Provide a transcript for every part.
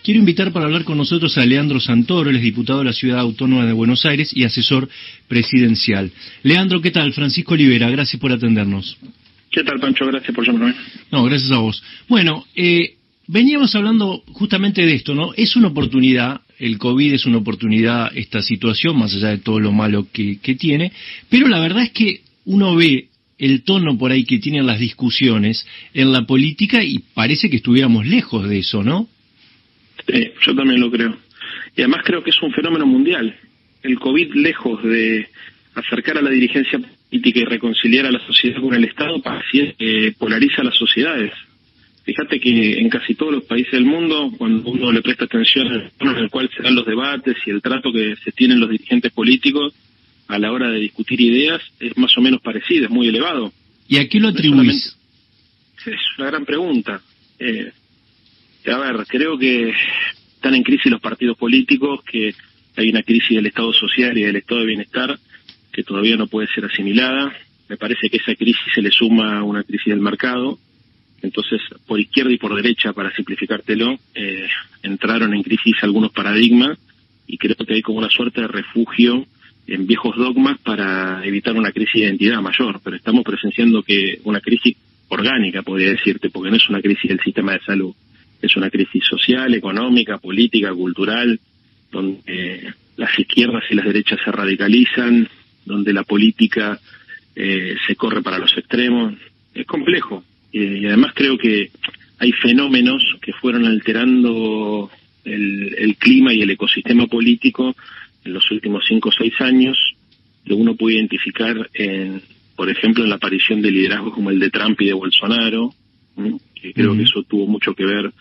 quiero invitar para hablar con nosotros a Leandro Santoro, él es diputado de la Ciudad Autónoma de Buenos Aires y asesor presidencial. Leandro, ¿qué tal? Francisco Olivera, gracias por atendernos. ¿Qué tal, Pancho? Gracias por llamarme. No, gracias a vos. Bueno, veníamos hablando justamente de esto, ¿no? Es una oportunidad, el COVID es una oportunidad, esta situación, más allá de todo lo malo que tiene, pero la verdad es que uno ve el tono por ahí que tienen las discusiones en la política y parece que estuviéramos lejos de eso, ¿no? Sí, yo también lo creo. Y además creo que es un fenómeno mundial. El COVID, lejos de acercar a la dirigencia política y reconciliar a la sociedad con el Estado, polariza a las sociedades. Fíjate que en casi todos los países del mundo, cuando uno le presta atención al tono en el cual se dan los debates y el trato que se tienen los dirigentes políticos a la hora de discutir ideas, es más o menos parecido, es muy elevado. ¿Y a qué lo atribuís? Es una gran pregunta. A ver, creo que están en crisis los partidos políticos, que hay una crisis del Estado social y del Estado de bienestar que todavía no puede ser asimilada. Me parece que esa crisis se le suma a una crisis del mercado. Entonces, por izquierda y por derecha, para simplificártelo, entraron en crisis algunos paradigmas y creo que hay como una suerte de refugio en viejos dogmas para evitar una crisis de identidad mayor. Pero estamos presenciando que una crisis orgánica, podría decirte, porque no es una crisis del sistema de salud. Es una crisis social, económica, política, cultural, donde las izquierdas y las derechas se radicalizan, donde la política se corre para los extremos. Es complejo. Y además creo que hay fenómenos que fueron alterando el clima y el ecosistema político en los últimos 5 o 6 años, que uno puede identificar, por ejemplo, en la aparición de liderazgos como el de Trump y de Bolsonaro, que creo que eso tuvo mucho que ver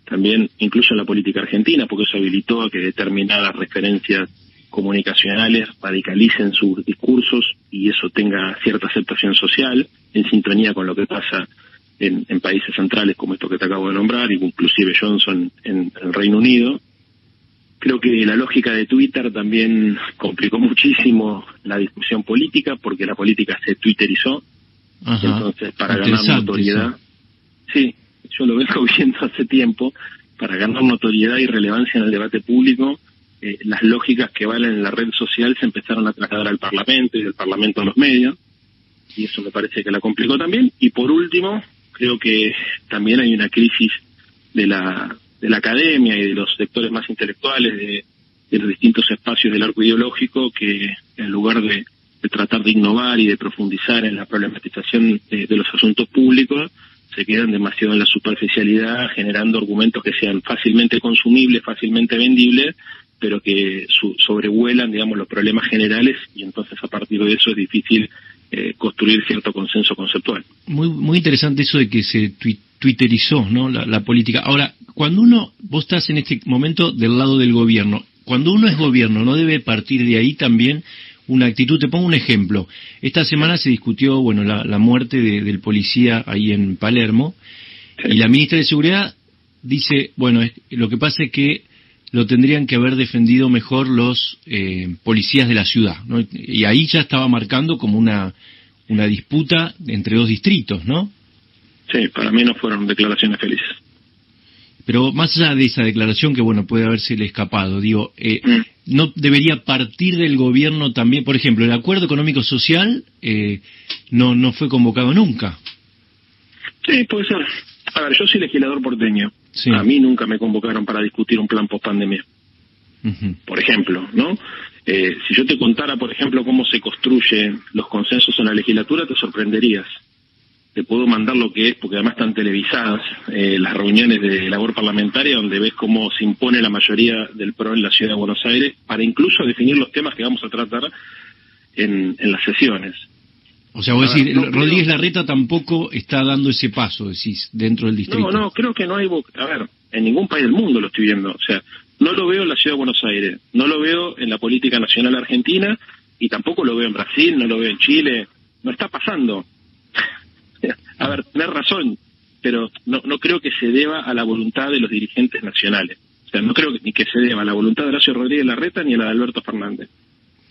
también, incluso en la política argentina, porque eso habilitó a que determinadas referencias comunicacionales radicalicen sus discursos y eso tenga cierta aceptación social, en sintonía con lo que pasa en países centrales como esto que te acabo de nombrar, inclusive Johnson en el Reino Unido. Creo que la lógica de Twitter también complicó muchísimo la discusión política, porque la política se twitterizó. Ajá. Entonces, para ganar notoriedad, sí, yo lo vengo viendo hace tiempo, para ganar notoriedad y relevancia en el debate público, las lógicas que valen en la red social se empezaron a trasladar al Parlamento y del Parlamento a los medios, y eso me parece que la complicó también. Y por último, creo que también hay una crisis de la academia y de los sectores más intelectuales de los distintos espacios del arco ideológico, que en lugar de tratar de innovar y de profundizar en la problematización de los asuntos públicos, se quedan demasiado en la superficialidad, generando argumentos que sean fácilmente consumibles, fácilmente vendibles, pero que sobrevuelan, digamos, los problemas generales, y entonces a partir de eso es difícil construir cierto consenso conceptual. Muy interesante eso de que se twitterizó, ¿no?, la política. Ahora, cuando vos estás en este momento del lado del gobierno, cuando uno es gobierno, ¿no debe partir de ahí también una actitud? Te pongo un ejemplo. Esta semana se discutió, bueno, la muerte del policía ahí en Palermo, y la ministra de Seguridad dice, bueno, lo que pasa es que lo tendrían que haber defendido mejor los policías de la ciudad, ¿no? Y ahí ya estaba marcando como una disputa entre dos distritos, ¿no? Sí, para mí no fueron declaraciones felices. Pero más allá de esa declaración, que bueno, puede habérsele escapado, digo, ¿no debería partir del gobierno también? Por ejemplo, el acuerdo económico social no fue convocado nunca. Sí, puede ser. A ver, yo soy legislador porteño. Sí. A mí nunca me convocaron para discutir un plan post-pandemia. Por ejemplo, ¿no? Si yo te contara, por ejemplo, cómo se construyen los consensos en la legislatura, te sorprenderías. Te puedo mandar lo que es, porque además están televisadas las reuniones de labor parlamentaria, donde ves cómo se impone la mayoría del PRO en la ciudad de Buenos Aires, para incluso definir los temas que vamos a tratar en las sesiones. O sea, vos decís, Rodríguez Larreta tampoco está dando ese paso, decís, dentro del distrito. No, creo que no hay... A ver, en ningún país del mundo lo estoy viendo. O sea, no lo veo en la ciudad de Buenos Aires, no lo veo en la política nacional argentina, y tampoco lo veo en Brasil, no lo veo en Chile. No está pasando. A ver, tenés razón, pero no creo que se deba a la voluntad de los dirigentes nacionales. O sea, no creo ni que se deba a la voluntad de Horacio Rodríguez Larreta ni a la de Alberto Fernández.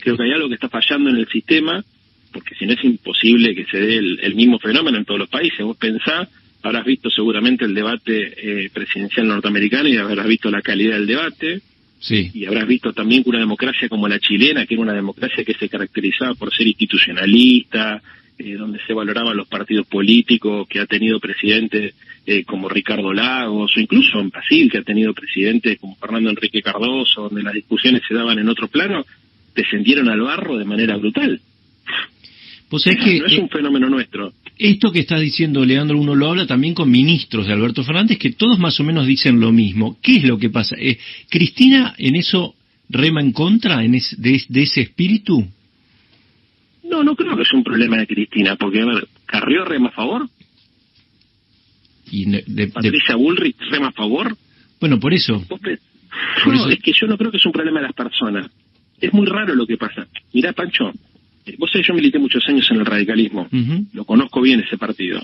Creo que hay algo que está fallando en el sistema, porque si no es imposible que se dé el mismo fenómeno en todos los países. Vos pensá habrás visto seguramente el debate presidencial norteamericano y habrás visto la calidad del debate. Sí. Y habrás visto también que una democracia como la chilena, que era una democracia que se caracterizaba por ser institucionalista, donde se valoraban los partidos políticos, que ha tenido presidentes como Ricardo Lagos, o incluso en Brasil, que ha tenido presidentes como Fernando Enrique Cardoso, donde las discusiones se daban en otro plano, descendieron al barro de manera brutal. Pues es que, no es un fenómeno nuestro. Esto que estás diciendo, Leandro, uno lo habla también con ministros de Alberto Fernández, que todos más o menos dicen lo mismo. ¿Qué es lo que pasa? ¿Cristina en eso rema en contra de ese espíritu? No creo que es un problema de Cristina, porque, a ver, ¿Carrió rema a favor? Y ¿Patricia Bullrich rema a favor? Bueno, por eso. Es que yo no creo que es un problema de las personas. Es muy raro lo que pasa. Mirá, Pancho, vos sabés, yo milité muchos años en el radicalismo, lo conozco bien ese partido.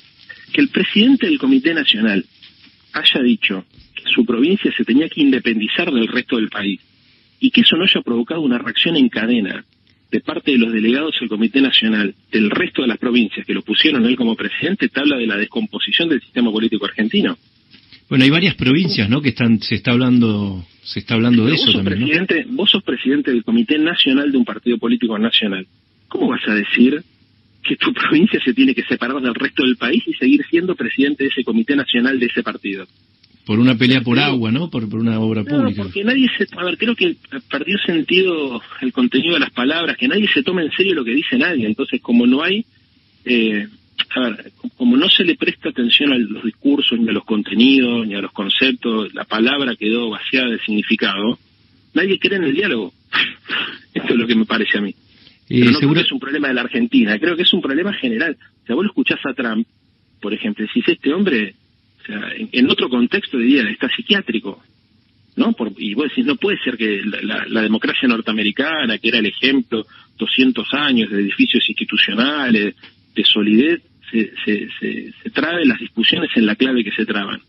Que el presidente del Comité Nacional haya dicho que su provincia se tenía que independizar del resto del país y que eso no haya provocado una reacción en cadena de parte de los delegados del Comité Nacional del resto de las provincias que lo pusieron a él como presidente, te habla de la descomposición del sistema político argentino. Bueno, hay varias provincias, ¿no?, que se está hablando de eso también, ¿no? Vos sos presidente del Comité Nacional de un partido político nacional. ¿Cómo vas a decir que tu provincia se tiene que separar del resto del país y seguir siendo presidente de ese Comité Nacional de ese partido? Por una pelea por agua, ¿no? Por una obra pública. Porque creo que perdió sentido el contenido de las palabras, que nadie se toma en serio lo que dice nadie. Entonces, como no hay, como no se le presta atención a los discursos, ni a los contenidos, ni a los conceptos, la palabra quedó vaciada de significado, nadie cree en el diálogo. Esto es lo que me parece a mí. Pero no creo que es un problema de la Argentina, creo que es un problema general. O sea, vos lo escuchás a Trump, por ejemplo, decís, este hombre, o sea, en otro contexto diría, está psiquiátrico, ¿no? Y vos decís, no puede ser que la democracia norteamericana, que era el ejemplo, 200 años de edificios institucionales, de solidez, se traben las discusiones en la clave que se traban.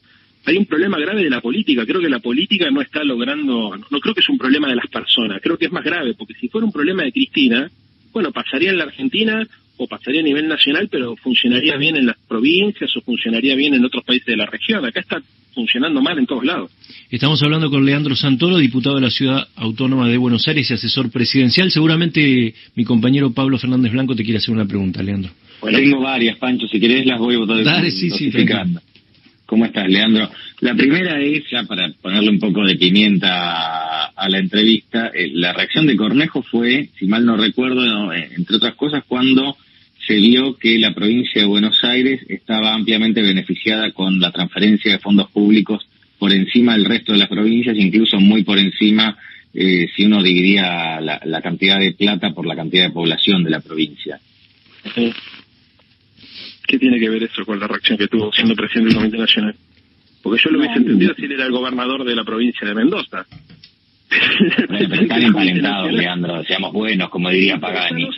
Hay un problema grave de la política, creo que la política no está logrando, no creo que es un problema de las personas, creo que es más grave, porque si fuera un problema de Cristina, bueno, pasaría en la Argentina o pasaría a nivel nacional, pero funcionaría bien en las provincias o funcionaría bien en otros países de la región. Acá está funcionando mal en todos lados. Estamos hablando con Leandro Santoro, diputado de la Ciudad Autónoma de Buenos Aires y asesor presidencial. Seguramente mi compañero Pablo Fernández Blanco te quiere hacer una pregunta, Leandro. Bueno, tengo varias, Pancho, si querés las voy a votar. Dale, sí. ¿Cómo estás, Leandro? La primera es, ya para ponerle un poco de pimienta a la entrevista, la reacción de Cornejo fue, si mal no recuerdo, entre otras cosas, cuando se vio que la provincia de Buenos Aires estaba ampliamente beneficiada con la transferencia de fondos públicos por encima del resto de las provincias, incluso muy por encima, si uno dividía la cantidad de plata por la cantidad de población de la provincia. ¿Qué tiene que ver eso con la reacción que tuvo siendo presidente del Comité Nacional? Porque yo lo hubiese entendido si él era el gobernador de la provincia de Mendoza. Bueno, pero están emparentados, Leandro, seamos buenos, como diría Pagani.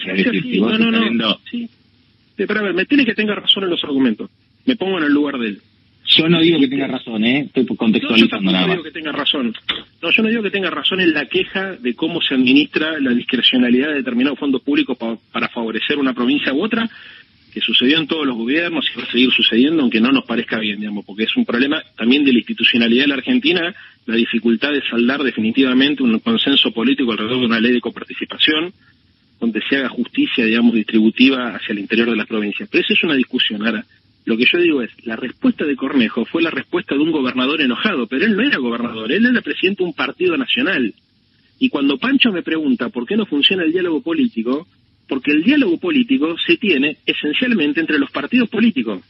Pero a ver, me tiene que tener razón en los argumentos. Me pongo en el lugar de él. Yo no digo que tenga razón, estoy contextualizando nada más. Yo no digo que tenga razón. No, yo no digo que tenga razón en la queja de cómo se administra la discrecionalidad de determinados fondos públicos para favorecer una provincia u otra, que sucedió en todos los gobiernos y va a seguir sucediendo, aunque no nos parezca bien, digamos, porque es un problema también de la institucionalidad de la Argentina, la dificultad de saldar definitivamente un consenso político alrededor de una ley de coparticipación, donde se haga justicia, digamos, distributiva hacia el interior de las provincias. Pero esa es una discusión. Ahora, lo que yo digo es, la respuesta de Cornejo fue la respuesta de un gobernador enojado, pero él no era gobernador, él era presidente de un partido nacional. Y cuando Pancho me pregunta por qué no funciona el diálogo político, porque el diálogo político se tiene esencialmente entre los partidos políticos.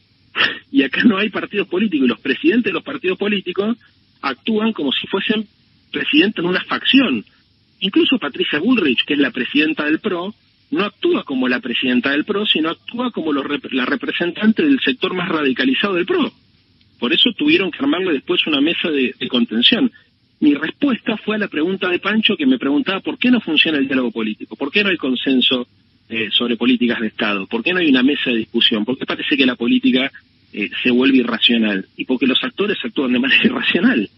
Y acá no hay partidos políticos, y los presidentes de los partidos políticos actúan como si fuesen presidentes de una facción. Incluso Patricia Bullrich, que es la presidenta del PRO, no actúa como la presidenta del PRO, sino actúa como la representante del sector más radicalizado del PRO. Por eso tuvieron que armarle después una mesa de contención. Mi respuesta fue a la pregunta de Pancho, que me preguntaba por qué no funciona el diálogo político, por qué no hay consenso sobre políticas de Estado, por qué no hay una mesa de discusión, por qué parece que la política se vuelve irracional, y porque los actores actúan de manera irracional.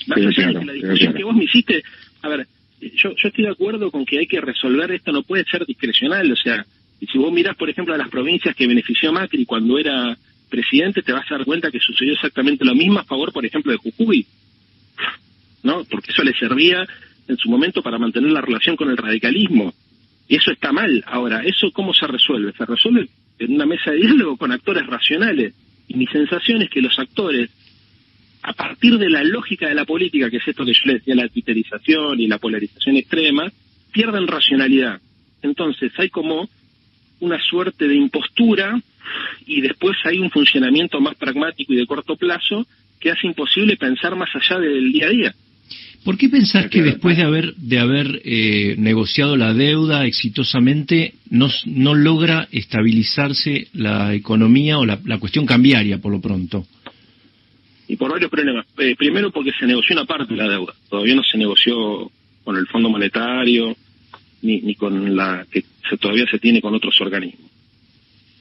Más allá de que la discusión que vos me hiciste, a ver, yo estoy de acuerdo con que hay que resolver esto, no puede ser discrecional, o sea, si vos mirás, por ejemplo, a las provincias que benefició Macri cuando era presidente, te vas a dar cuenta que sucedió exactamente lo mismo a favor, por ejemplo, de Jujuy, ¿no? Porque eso le servía en su momento para mantener la relación con el radicalismo. Y eso está mal. Ahora, ¿eso cómo se resuelve? Se resuelve en una mesa de diálogo con actores racionales. Y mi sensación es que los actores, a partir de la lógica de la política, que es esto que yo le decía, la twiterización y la polarización extrema, pierden racionalidad. Entonces hay como una suerte de impostura y después hay un funcionamiento más pragmático y de corto plazo que hace imposible pensar más allá del día a día. ¿Por qué pensás que después de haber negociado la deuda exitosamente no logra estabilizarse la economía o la cuestión cambiaria por lo pronto? Y por varios problemas. Primero porque se negoció una parte de la deuda. Todavía no se negoció con el Fondo Monetario ni con la que todavía se tiene con otros organismos.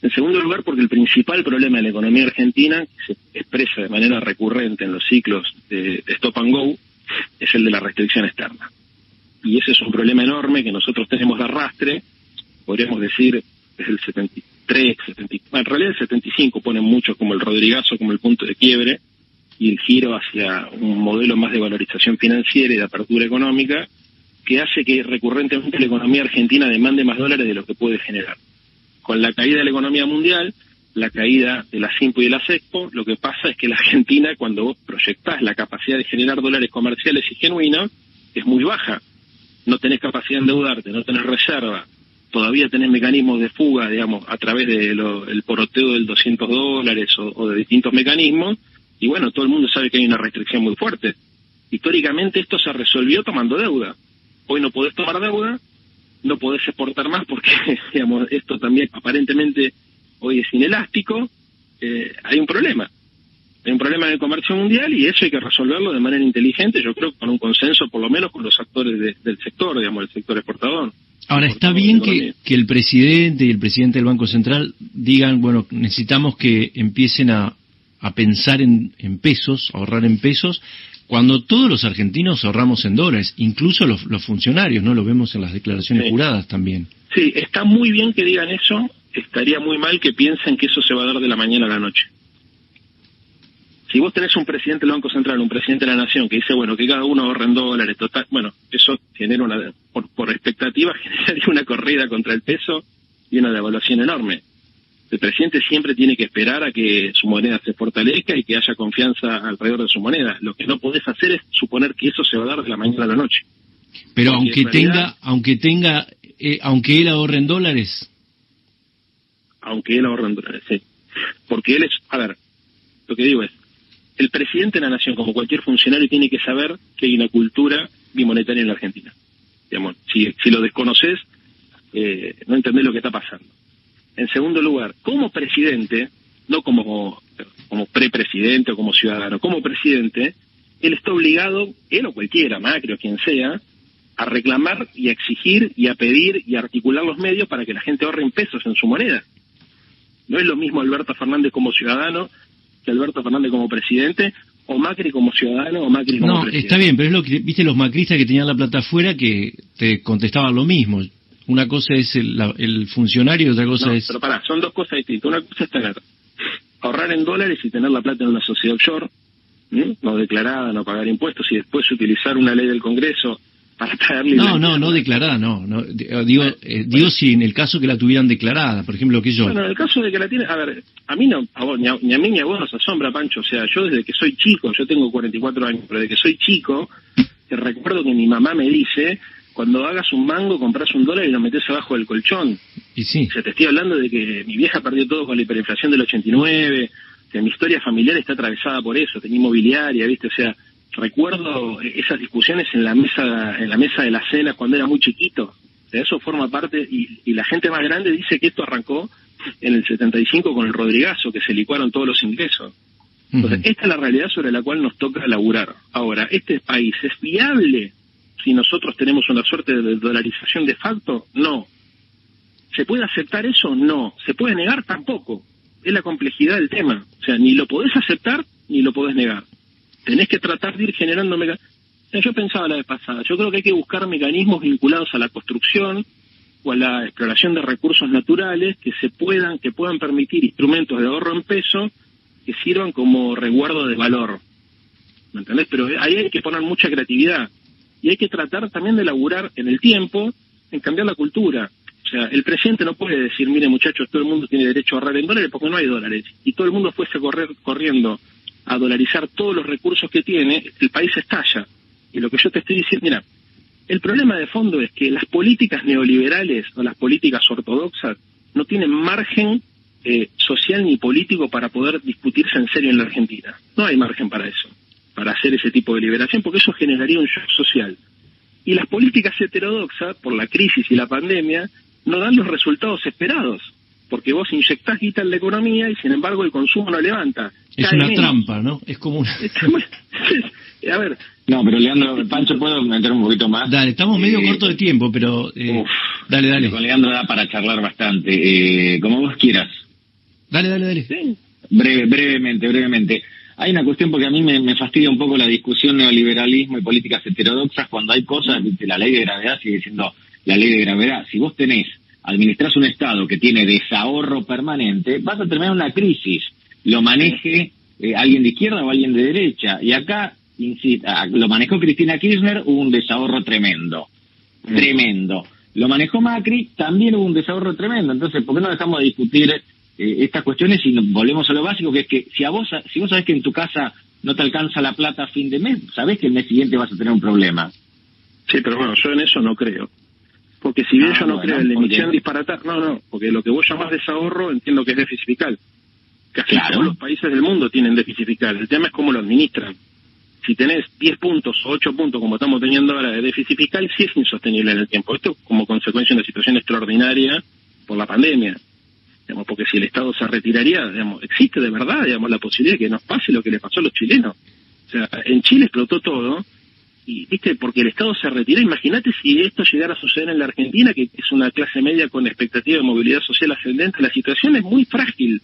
En segundo lugar, porque el principal problema de la economía argentina, que se expresa de manera recurrente en los ciclos de stop and go, es el de la restricción externa. Y ese es un problema enorme que nosotros tenemos de arrastre, podríamos decir, desde el 73, en realidad el 75 ponen muchos como el Rodrigazo como el punto de quiebre, y el giro hacia un modelo más de valorización financiera y de apertura económica, que hace que recurrentemente la economía argentina demande más dólares de lo que puede generar. Con la caída de la economía mundial, la caída de la SIMPO y de la SECPO, lo que pasa es que la Argentina, cuando vos proyectás la capacidad de generar dólares comerciales y genuinos, es muy baja. No tenés capacidad de endeudarte, no tenés reserva, todavía tenés mecanismos de fuga, digamos, a través del poroteo del $200 o de distintos mecanismos, y bueno, todo el mundo sabe que hay una restricción muy fuerte. Históricamente esto se resolvió tomando deuda. Hoy no podés tomar deuda, no podés exportar más porque, digamos, esto también aparentemente hoy es inelástico. Hay un problema. Hay un problema en el comercio mundial y eso hay que resolverlo de manera inteligente, yo creo, con un consenso por lo menos con los actores del sector, digamos, el sector exportador. Ahora, está bien que el presidente y el presidente del Banco Central digan, bueno, necesitamos que empiecen a pensar en pesos, ahorrar en pesos, cuando todos los argentinos ahorramos en dólares, incluso los funcionarios, ¿no? Lo vemos en las declaraciones juradas también. Sí, está muy bien que digan eso, estaría muy mal que piensen que eso se va a dar de la mañana a la noche. Si vos tenés un presidente del Banco Central, un presidente de la Nación, que dice, bueno, que cada uno ahorre en dólares, total, bueno, eso genera por expectativa, generaría una corrida contra el peso y una devaluación enorme. El presidente siempre tiene que esperar a que su moneda se fortalezca y que haya confianza alrededor de su moneda. Lo que no podés hacer es suponer que eso se va a dar de la mañana a la noche. Pero aunque él ahorre en dólares. Aunque él ahorre en dólares, sí. Porque él es, a ver, lo que digo es, el presidente de la Nación, como cualquier funcionario, tiene que saber que hay una cultura bimonetaria en la Argentina. Digamos, si lo desconoces, no entendés lo que está pasando. En segundo lugar, como presidente, no como prepresidente o como ciudadano, como presidente, él está obligado, él o cualquiera, Macri o quien sea, a reclamar y a exigir y a pedir y a articular los medios para que la gente ahorre en pesos en su moneda. No es lo mismo Alberto Fernández como ciudadano que Alberto Fernández como presidente, o Macri como ciudadano o Macri como presidente. No, está bien, pero es lo que, viste, los macristas que tenían la plata afuera que te contestaban lo mismo. Una cosa es el funcionario y otra cosa es... Pero pará, son dos cosas distintas. Una cosa es ahorrar en dólares y tener la plata en una sociedad offshore, no declarada, no pagar impuestos, y después utilizar una ley del Congreso para traerle... No declarada, digo si en el caso que la tuvieran declarada, por ejemplo, que yo... Bueno, en el caso de que la tiene... A ver, a mí no, a vos, ni a mí ni a vos nos asombra, Pancho. O sea, yo desde que soy chico, yo tengo 44 años, pero desde que soy chico, te recuerdo que mi mamá me dice... Cuando hagas un mango, compras $1 y lo metes abajo del colchón. Y sí. O sea, te estoy hablando de que mi vieja perdió todo con la hiperinflación del 89, que mi historia familiar está atravesada por eso, tenía inmobiliaria, ¿viste? O sea, recuerdo esas discusiones en la mesa de la cena cuando era muy chiquito. O sea, eso forma parte, y la gente más grande dice que esto arrancó en el 75 con el Rodrigazo, que se licuaron todos los ingresos. Entonces, esta es la realidad sobre la cual nos toca laburar. Ahora, ¿este país es viable si nosotros tenemos una suerte de dolarización de facto? No. ¿Se puede aceptar eso? No. ¿Se puede negar? Tampoco. Es la complejidad del tema. O sea, ni lo podés aceptar ni lo podés negar. Tenés que tratar de ir generando mecanismos. Yo pensaba la vez pasada, yo creo que hay que buscar mecanismos vinculados a la construcción, o a la exploración de recursos naturales que puedan permitir instrumentos de ahorro en peso que sirvan como resguardo de valor. ¿Me entendés? Pero ahí hay que poner mucha creatividad y hay que tratar también de laburar en el tiempo en cambiar la cultura. O sea, el presidente no puede decir, mire muchachos, todo el mundo tiene derecho a ahorrar en dólares porque no hay dólares, y todo el mundo fuese corriendo a dolarizar todos los recursos que tiene, el país estalla. Y lo que yo te estoy diciendo, mira, el problema de fondo es que las políticas neoliberales o las políticas ortodoxas no tienen margen social ni político para poder discutirse en serio en la Argentina. No hay margen para eso, para hacer ese tipo de liberación, porque eso generaría un shock social. Y las políticas heterodoxas, por la crisis y la pandemia, no dan los resultados esperados, porque vos inyectás guita en la economía y sin embargo el consumo no levanta. Es una trampa, ¿no? Es como una... A ver... No, pero Leandro, Pancho, ¿puedo meter un poquito más? Dale, estamos medio corto de tiempo, pero... dale. Con Leandro da para charlar bastante. Como vos quieras. Dale. Sí. Brevemente. Hay una cuestión porque a mí me fastidia un poco la discusión neoliberalismo y políticas heterodoxas cuando hay cosas, ¿viste? La ley de gravedad sigue siendo la ley de gravedad. Si vos administrás un Estado que tiene desahorro permanente, vas a terminar una crisis. Lo maneje alguien de izquierda o alguien de derecha. Y acá, insisto, lo manejó Cristina Kirchner, hubo un desahorro tremendo. Lo manejó Macri, también hubo un desahorro tremendo. Entonces, ¿por qué no dejamos de discutir estas cuestiones y volvemos a lo básico, que es que si vos sabés que en tu casa no te alcanza la plata a fin de mes, sabés que el mes siguiente vas a tener un problema? Sí, pero bueno, yo en eso no creo. Porque si bien yo no creo en la emisión disparatada, porque lo que vos llamás desahorro entiendo que es déficit fiscal. Casi todos los países del mundo tienen déficit fiscal. El tema es cómo lo administran. Si tenés 10 puntos o 8 puntos, como estamos teniendo ahora, de déficit fiscal, sí es insostenible en el tiempo. Esto como consecuencia de una situación extraordinaria por la pandemia. Digamos, porque si el Estado se retiraría, existe de verdad, la posibilidad de que nos pase lo que le pasó a los chilenos. O sea, en Chile explotó todo. Y, viste, porque el Estado se retira, imagínate si esto llegara a suceder en la Argentina, que es una clase media con expectativa de movilidad social ascendente. La situación es muy frágil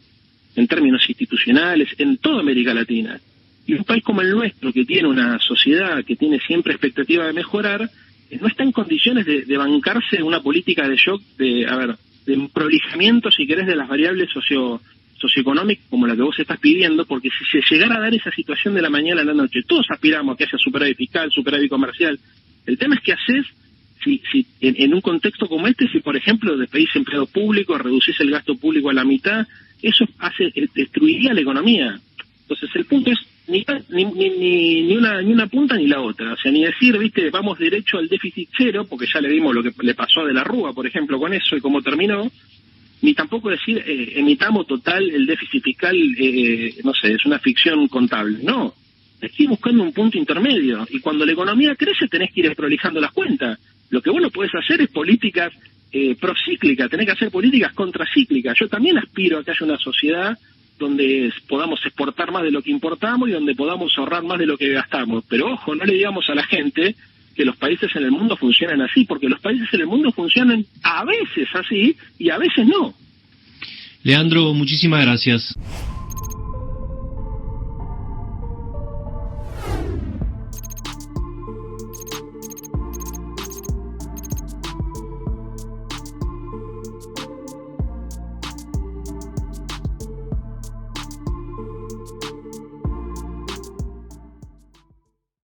en términos institucionales en toda América Latina. Y un país como el nuestro, que tiene una sociedad que tiene siempre expectativa de mejorar, no está en condiciones de bancarse una política de shock, de prolijamiento, si querés, de las variables socioeconómicas como la que vos estás pidiendo, porque si se llegara a dar esa situación de la mañana a la noche, todos aspiramos a que haya superávit fiscal, superávit comercial. El tema es que haces, si en un contexto como este, si por ejemplo despedís empleados públicos, reducís el gasto público a la mitad, eso destruiría la economía. Entonces el punto es ni una punta ni la otra. O sea, ni decir, viste, vamos derecho al déficit cero, porque ya le vimos lo que le pasó a De la Rúa, por ejemplo, con eso y cómo terminó, ni tampoco decir, emitamos total el déficit fiscal, es una ficción contable. No, hay que ir buscando un punto intermedio. Y cuando la economía crece tenés que ir prolijando las cuentas. Lo que vos no podés hacer es políticas procíclicas, tenés que hacer políticas contracíclicas. Yo también aspiro a que haya una sociedad donde podamos exportar más de lo que importamos y donde podamos ahorrar más de lo que gastamos. Pero ojo, no le digamos a la gente que los países en el mundo funcionan así, porque los países en el mundo funcionan a veces así y a veces no. Leandro, muchísimas gracias.